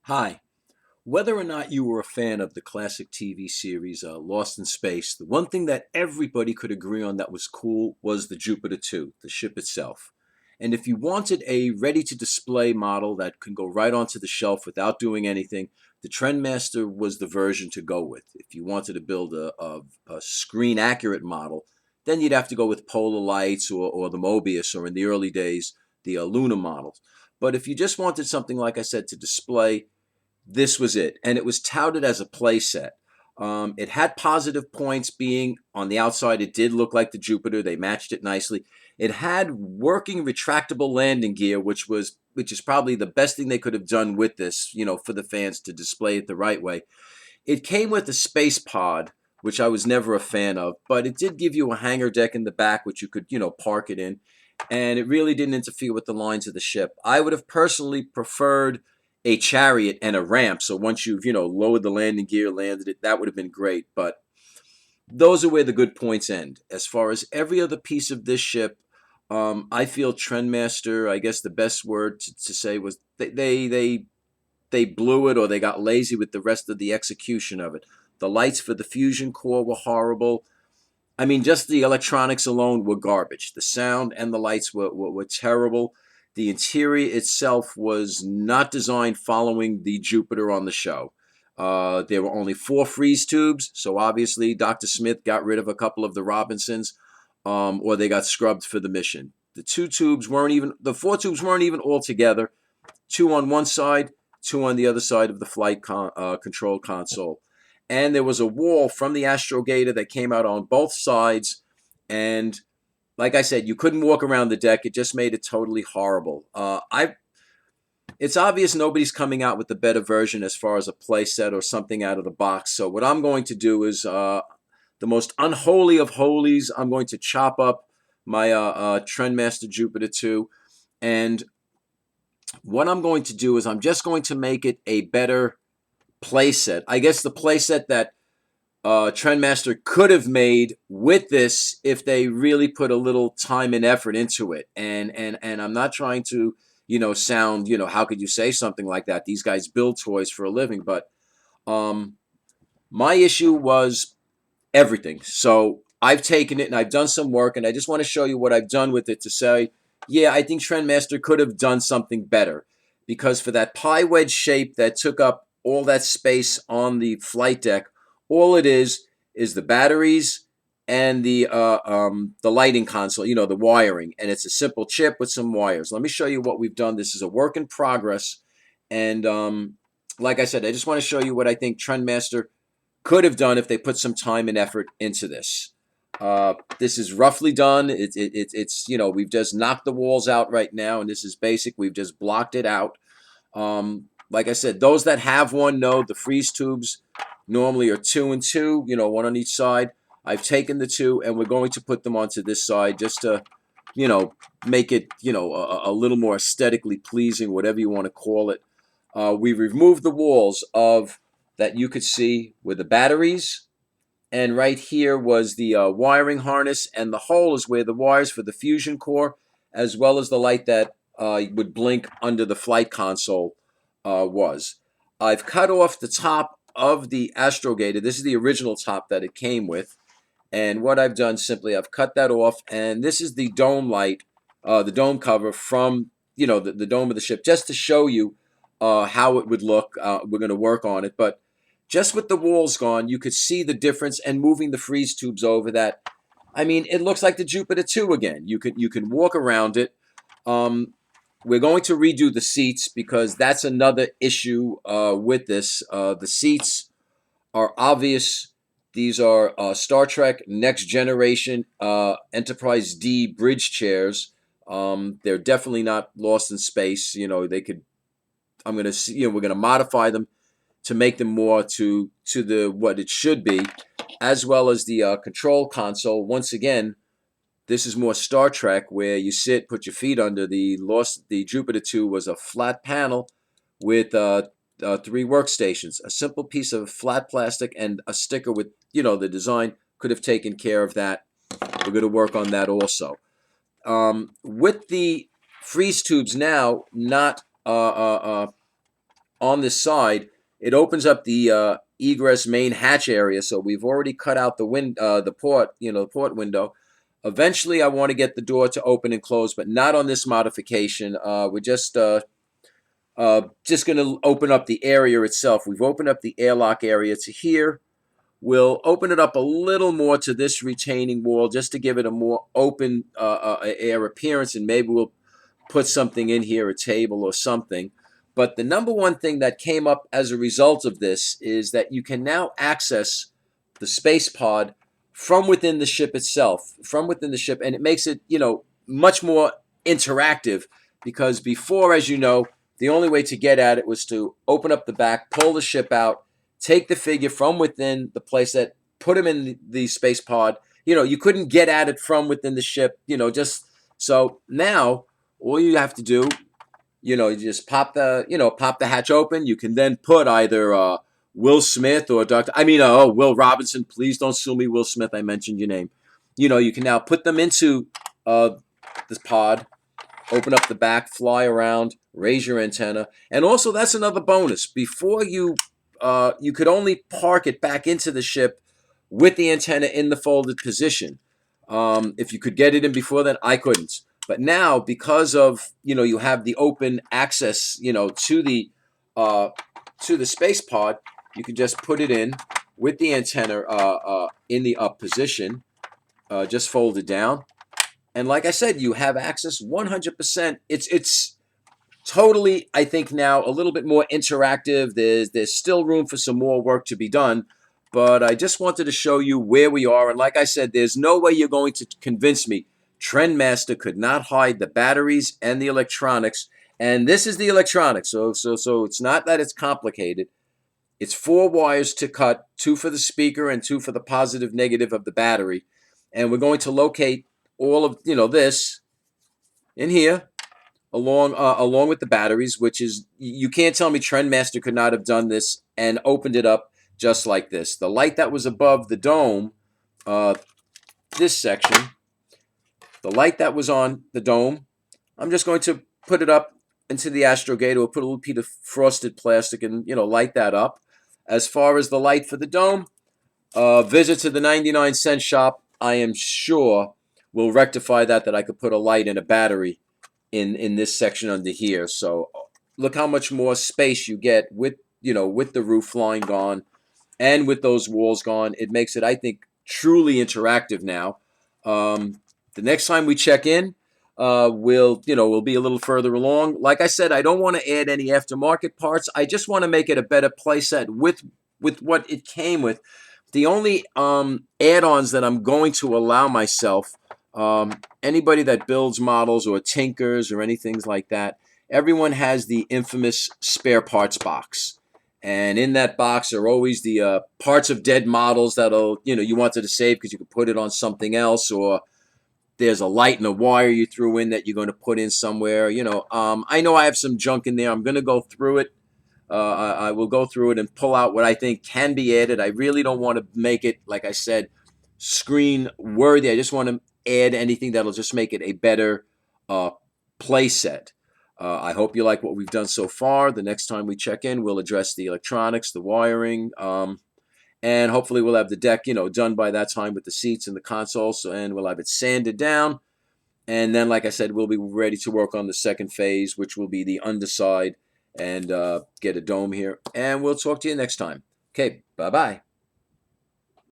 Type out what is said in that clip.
Hi. Whether or not you were a fan of the classic TV series Lost in Space, the one thing that everybody could agree on that was cool was the Jupiter 2, the ship itself. And if you wanted a ready to display model that can go right onto the shelf without doing anything, the Trendmaster was the version to go with. If you wanted to build a screen accurate model, then you'd have to go with Polar Lights or the Mobius, or in the early days, the Luna models. But if you just wanted something, like I said, to display, this was it. And it was touted as a playset. It had positive points being on the outside. It did look like the Jupiter. They matched it nicely. It had working retractable landing gear, which is probably the best thing they could have done with this, for the fans to display it the right way. It came with a space pod, which I was never a fan of, but it did give you a hangar deck in the back, which you could, park it in. And it really didn't interfere with the lines of the ship. I would have personally preferred a chariot and a ramp. So once you've, lowered the landing gear, landed it, that would have been great. But those are where the good points end. As far as every other piece of this ship, I feel Trendmaster, I guess the best word to say was they blew it, or they got lazy with the rest of the execution of it. The lights for the fusion core were horrible. I mean, just the electronics alone were garbage. The sound and the lights were terrible. The interior itself was not designed following the Jupiter on the show. There were only 4 freeze tubes, so obviously Dr. Smith got rid of a couple of the Robinsons, or they got scrubbed for the mission. The 4 tubes weren't even all together. 2 on one side, 2 on the other side of the flight control console. And there was a wall from the astrogator that came out on both sides. And like I said, you couldn't walk around the deck. It just made it totally horrible. It's obvious nobody's coming out with a better version as far as a play set or something out of the box. So what I'm going to do is, the most unholy of holies, I'm going to chop up my Trendmaster Jupiter 2. And what I'm going to do is I'm just going to make it a better playset. I guess the playset that Trendmaster could have made with this if they really put a little time and effort into it. And I'm not trying to, sound, how could you say something like that? These guys build toys for a living. But my issue was everything. So I've taken it and I've done some work, and I just want to show you what I've done with it to say, yeah, I think Trendmaster could have done something better. Because for that pie wedge shape that took up all that space on the flight deck, all it is the batteries and the lighting console, the wiring, and it's a simple chip with some wires. Let me show you what we've done. This is a work in progress, and like I said, I just want to show you what I think Trendmaster could have done if they put some time and effort into this. This is roughly done. It's we've just knocked the walls out right now, and this is basic. We've just blocked it out. Like I said, those that have one know the freeze tubes normally are 2 and 2, 1 on each side. I've taken the 2, and we're going to put them onto this side just to, make it, a little more aesthetically pleasing, whatever you want to call it. We removed the walls of that you could see with the batteries. And right here was the wiring harness, and the hole is where the wires for the fusion core, as well as the light that would blink under the flight console was. I've cut off the top of the astrogator. This is the original top that it came with. And what I've done, simply, I've cut that off. And this is the dome light, the dome cover from, the dome of the ship, just to show you how it would look. We're going to work on it. But just with the walls gone, you could see the difference, and moving the freeze tubes over that. I mean, it looks like the Jupiter 2 again. You can walk around it. We're going to redo the seats because that's another issue with this. The seats are obvious. These are Star Trek Next Generation Enterprise D bridge chairs. They're definitely not Lost in Space. They could. I'm gonna see. We're gonna modify them to make them more to the what it should be, as well as the control console. Once again, this is more Star Trek, where you sit, put your feet under. The Jupiter 2 was a flat panel with 3 workstations. A simple piece of flat plastic and a sticker with, the design could have taken care of that. We're going to work on that also. With the freeze tubes now not on this side, it opens up the egress main hatch area. So we've already cut out the port, the port window. Eventually, I want to get the door to open and close, but not on this modification. We're just going to open up the area itself. We've opened up the airlock area to here. We'll open it up a little more to this retaining wall just to give it a more open air appearance, and maybe we'll put something in here, a table or something. But the number one thing that came up as a result of this is that you can now access the space pod from within the ship itself, and it makes it, much more interactive, because before, as you know, the only way to get at it was to open up the back, pull the ship out, take the figure from within the playset, put him in the space pod. You couldn't get at it from within the ship, just so now all you have to do, you just pop the hatch open. You can then put either Will Smith or Will Robinson. Please don't sue me, Will Smith. I mentioned your name. You can now put them into this pod, open up the back, fly around, raise your antenna. And also, that's another bonus. Before you could only park it back into the ship with the antenna in the folded position. If you could get it in before then, I couldn't. But now, because of, you have the open access, to the space pod, you can just put it in with the antenna in the up position, just fold it down. And like I said, you have access 100%. It's totally, I think, now a little bit more interactive. There's still room for some more work to be done, but I just wanted to show you where we are. And like I said, there's no way you're going to convince me Trendmaster could not hide the batteries and the electronics. And this is the electronics, so it's not that it's complicated. It's 4 wires to cut, 2 for the speaker and 2 for the positive negative of the battery. And we're going to locate all of this in here, along with the batteries, which is, you can't tell me Trendmaster could not have done this and opened it up just like this. The light that was above the dome, this section, the light that was on the dome, I'm just going to put it up into the astrogate, or put a little piece of frosted plastic and light that up. As far as the light for the dome, visit to the 99-cent shop, I am sure, will rectify that I could put a light and a battery in this section under here. So look how much more space you get with the roof line gone and with those walls gone. It makes it, I think, truly interactive now. The next time we check in, we'll be a little further along. Like I said, I don't want to add any aftermarket parts. I just want to make it a better playset with what it came with. The only add-ons that I'm going to allow myself, anybody that builds models or tinkers or anything like that, everyone has the infamous spare parts box. And in that box are always the parts of dead models that'll, you wanted to save because you could put it on something else, or there's a light and a wire you threw in that you're going to put in somewhere. I know I have some junk in there. I'm going to go through it. I will go through it and pull out what I think can be added. I really don't want to make it, like I said, screen worthy. I just want to add anything that'll just make it a better play set. I hope you like what we've done so far. The next time we check in, we'll address the electronics, the wiring, and hopefully we'll have the deck, done by that time with the seats and the consoles, and we'll have it sanded down. And then, like I said, we'll be ready to work on the second phase, which will be the underside, and get a dome here. And we'll talk to you next time. Okay, bye-bye.